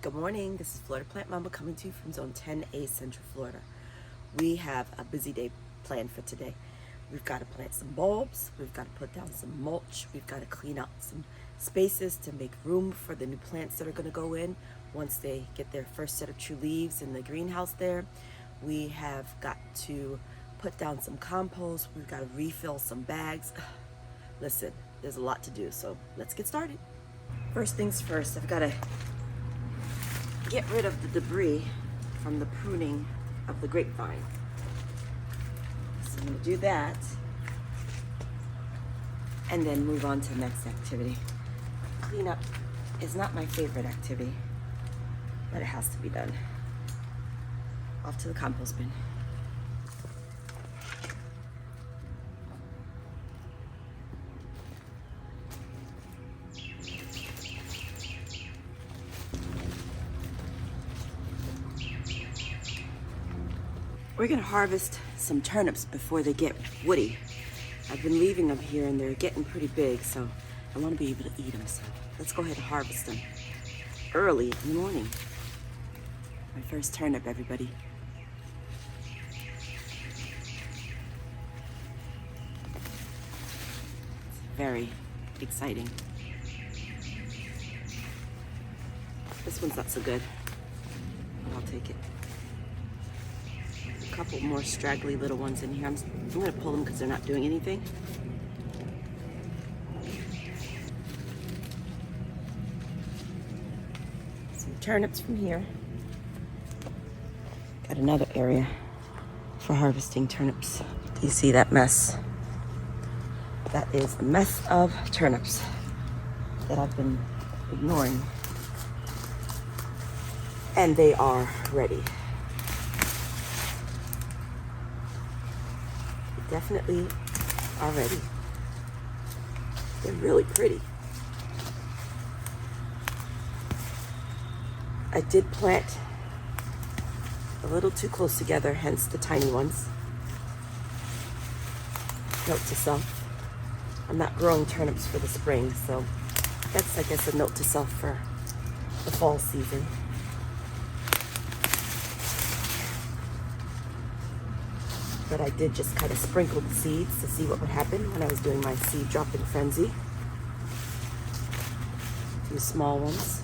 Good morning. This is Florida Plant Mama coming to you from Zone 10A, Central Florida. We have a busy day planned for today. We've got to plant some bulbs. We've got to put down some mulch. We've got to clean out some spaces to make room for the new plants that are going to go in once they get their first set of true leaves in the greenhouse there. We have got to put down some compost. We've got to refill some bags. Listen, there's a lot to do, so let's get started. First things first, I've got to get rid of the debris from the pruning of the grapevine. So I'm going to do that and then move on to the next activity. Cleanup is not my favorite activity, but it has to be done. Off to the compost bin. We're gonna harvest some turnips before they get woody. I've been leaving them here and they're getting pretty big, so I wanna be able to eat them. So let's go ahead and harvest them early in the morning. My first turnip, everybody. It's very exciting. This one's not so good, but I'll take it. A couple more straggly little ones in here. I'm gonna pull them because they're not doing anything. Some turnips from here. Got another area for harvesting turnips. Do you see that mess? That is a mess of turnips that I've been ignoring. And they are ready. Definitely are ready. They're really pretty. I did plant a little too close together, hence the tiny ones. Note to self, I'm not growing turnips for the spring, so that's, I guess, a note to self for the fall season. But I did just kind of sprinkle the seeds to see what would happen when I was doing my seed dropping frenzy. A few small ones.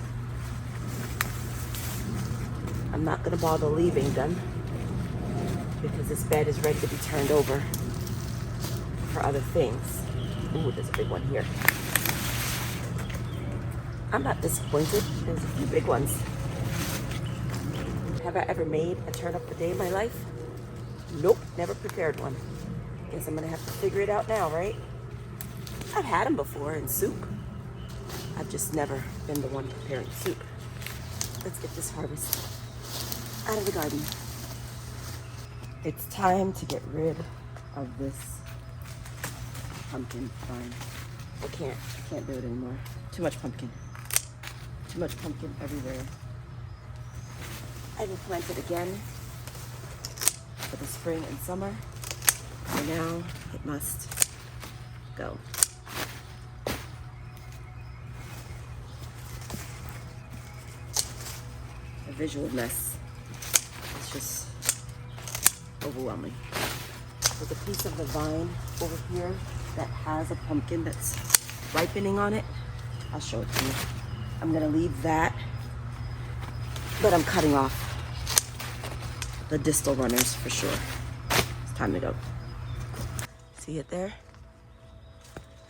I'm not going to bother leaving them because this bed is ready to be turned over for other things. Ooh, there's a big one here. I'm not disappointed. There's a few big ones. Have I ever made a turnip a day in my life? Nope, never prepared one. Guess I'm gonna have to figure it out now, right? I've had them before in soup. I've just never been the one preparing soup. Let's get this harvest out of the garden. It's time to get rid of this pumpkin vine. I can't do it anymore. Too much pumpkin. Too much pumpkin everywhere. I will plant it again for the spring and summer. For now, it must go. A visual mess. It's just overwhelming. There's a piece of the vine over here that has a pumpkin that's ripening on it. I'll show it to you. I'm gonna leave that, but I'm cutting off the distal runners for sure. It's time to go. See it there?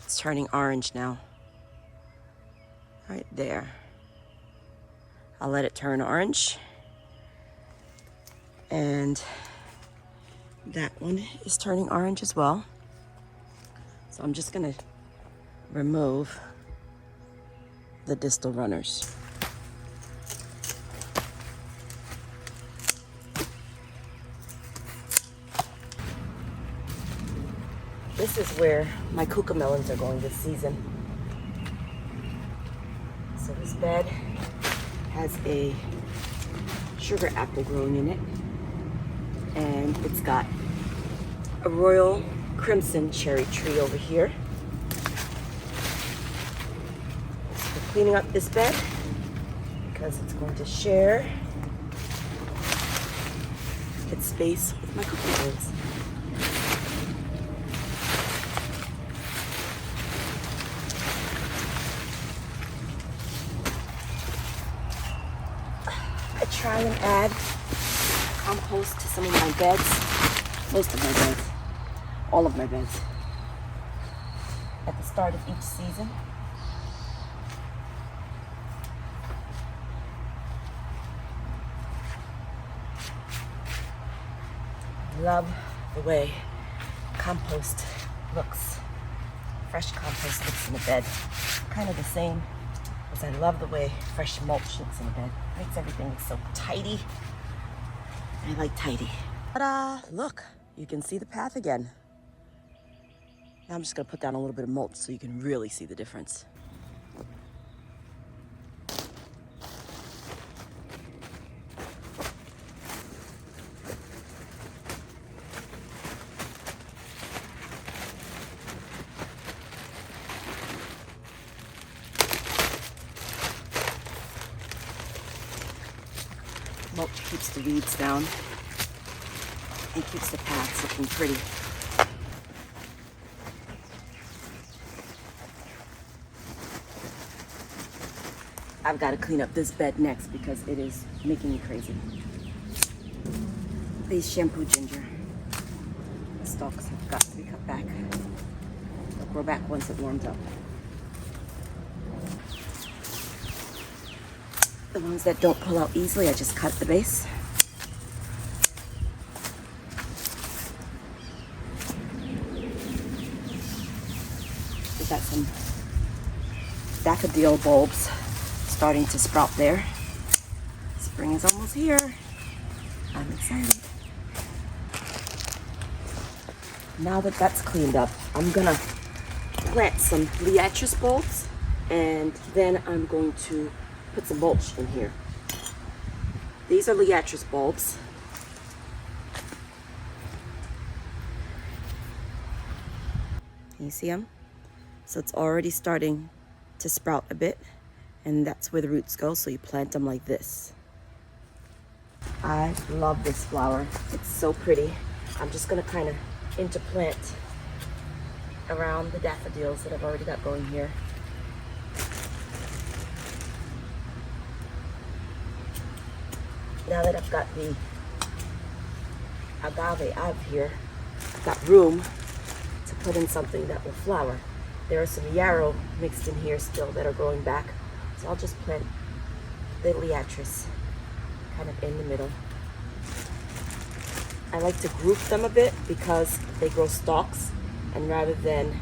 It's turning orange now. Right there. I'll let it turn orange. And that one is turning orange as well. So I'm just gonna remove the distal runners. This is where my cucamelons are going this season. So this bed has a sugar apple growing in it. And it's got a royal crimson cherry tree over here. So cleaning up this bed because it's going to share its space with my cooking bowls. I try and add compost to some of my beds, most of my beds, all of my beds, at the start of each season. I love the way compost looks, fresh compost looks in a bed, kind of the same as I love the way fresh mulch looks in a bed. It makes everything look so tidy. I like tidy. Ta-da! Look, you can see the path again. Now I'm just gonna put down a little bit of mulch so you can really see the difference. Mulch keeps the weeds down and keeps the paths looking pretty. I've got to clean up this bed next because it is making me crazy. These shampoo ginger stalks have got to be cut back. They'll grow back once it warms up. The ones that don't pull out easily, I just cut at the base. We got some daffodil bulbs starting to sprout there. Spring is almost here. I'm excited. Now that that's cleaned up, I'm gonna plant some liatris bulbs, and then I'm going to put some mulch in here. These are liatris bulbs. Can you see them? So it's already starting to sprout a bit, and that's where the roots go, so you plant them like this. I love this flower. It's so pretty. I'm just gonna kind of interplant around the daffodils that I've already got going here. Now that I've got the agave out here, I've got room to put in something that will flower. There are some yarrow mixed in here still that are growing back, so I'll just plant the liatris kind of in the middle. I like to group them a bit because they grow stalks, and rather than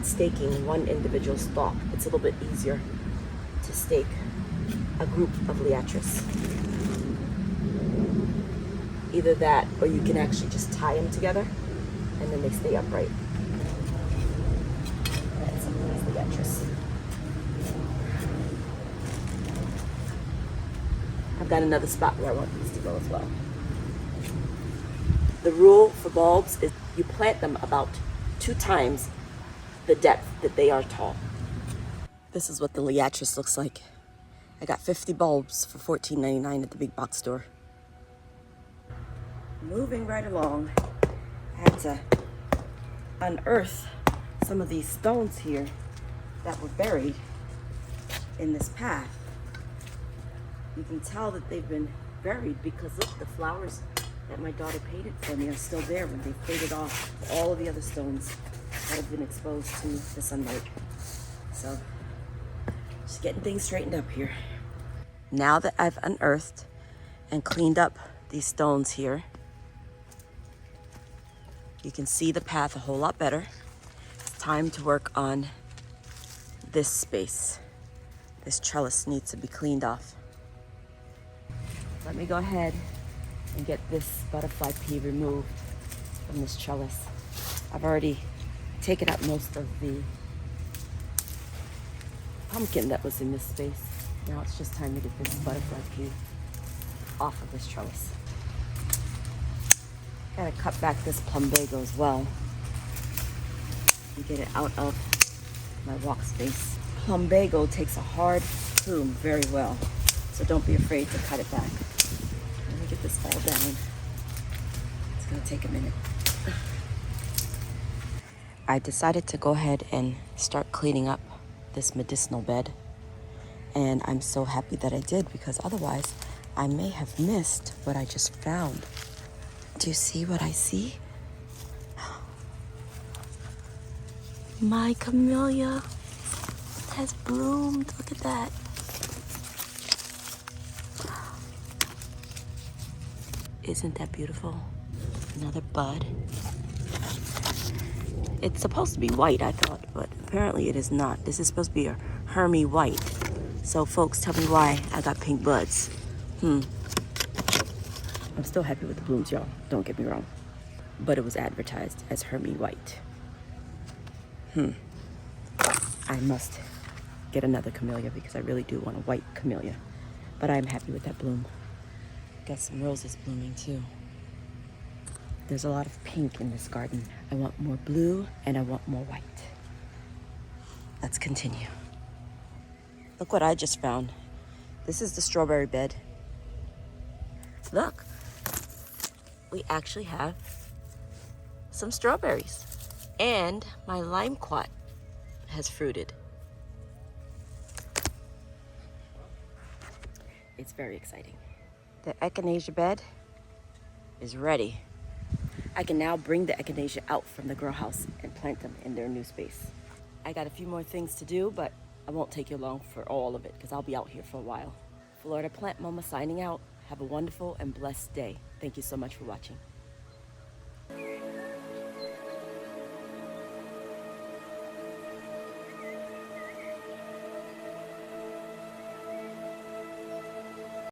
staking one individual stalk, it's a little bit easier to stake a group of liatris. Either that, or you can actually just tie them together and then they stay upright. That's some of these liatris. I've got another spot where I want these to go as well. The rule for bulbs is you plant them about 2 times the depth that they are tall. This is what the liatris looks like. I got 50 bulbs for $14.99 at the big box store. Moving right along, I had to unearth some of these stones here that were buried in this path. You can tell that they've been buried because look, the flowers that my daughter painted for me are still there when they faded off all of the other stones that have been exposed to the sunlight. So, just getting things straightened up here. Now that I've unearthed and cleaned up these stones here, you can see the path a whole lot better. It's time to work on this space. This trellis needs to be cleaned off. Let me go ahead and get this butterfly pea removed from this trellis. I've already taken out most of the pumpkin that was in this space. Now it's just time to get this butterfly pea off of this trellis. Gotta cut back this plumbago as well and get it out of my walk space. Plumbago takes a hard plume very well. So don't be afraid to cut it back. Let me get this all down. It's gonna take a minute. I decided to go ahead and start cleaning up this medicinal bed. And I'm so happy that I did, because otherwise I may have missed what I just found. Do you see what I see? My camellia has bloomed. Look at that. Isn't that beautiful? Another bud. It's supposed to be white, I thought, but apparently it is not. This is supposed to be a Hermie white. So folks, tell me why I got pink buds. I'm still happy with the blooms, y'all. Don't get me wrong. But it was advertised as Hermie white. I must get another camellia because I really do want a white camellia. But I'm happy with that bloom. Got some roses blooming too. There's a lot of pink in this garden. I want more blue and I want more white. Let's continue. Look what I just found. This is the strawberry bed. Look, we actually have some strawberries. And my limequat has fruited. It's very exciting. The echinacea bed is ready. I can now bring the echinacea out from the grow house and plant them in their new space. I got a few more things to do, but I won't take you long for all of it because I'll be out here for a while. Florida Plant Mama signing out. Have a wonderful and blessed day. Thank you so much for watching.